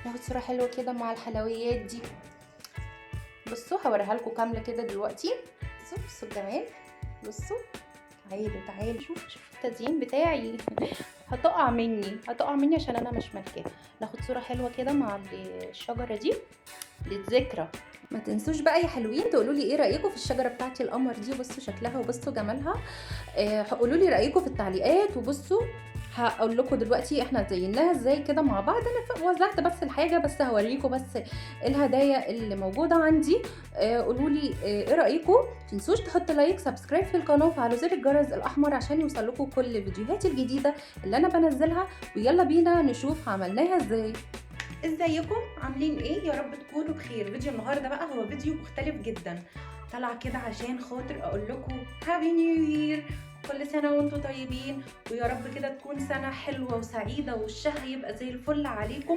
ناخد صورة حلوة كده مع الحلويات دي. بصوا هوريها لكم كاملة كده دلوقتي. بصوا الجمال. بصوا تعالوا شوفوا التزيين بتاعي. هتقع مني عشان انا مش ملكاه. ناخد صورة حلوة كده مع الشجرة دي للذكرى. ما تنسوش بقى يا حلوين تقولوا لي ايه رايكم في الشجره بتاعتي القمر دي. بصوا شكلها وبصوا جمالها. قولوا لي رايكم في التعليقات. وبصوا هقول لكم دلوقتي احنا زيناها ازاي كده مع بعض. انا وزعت بس الحاجه بس هوريكم بس الهدايا اللي موجوده عندي. قولوا لي ايه رايكم. تنسوش تحطوا لايك سبسكرايب في القناه وفعلوا زر الجرس الاحمر عشان يوصلكم كل الفيديوهات الجديده اللي انا بنزلها. ويلا بينا نشوف عملناها ازاي. ازيكم عاملين ايه؟ يا رب تكونوا بخير. فيديو النهارده بقى هو فيديو مختلف جدا. طلع كده عشان خاطر اقول لكم هابي نيو يير. كل سنه وانتم طيبين ويا رب كده تكون سنه حلوه وسعيده ووشها يبقى زي الفل عليكم.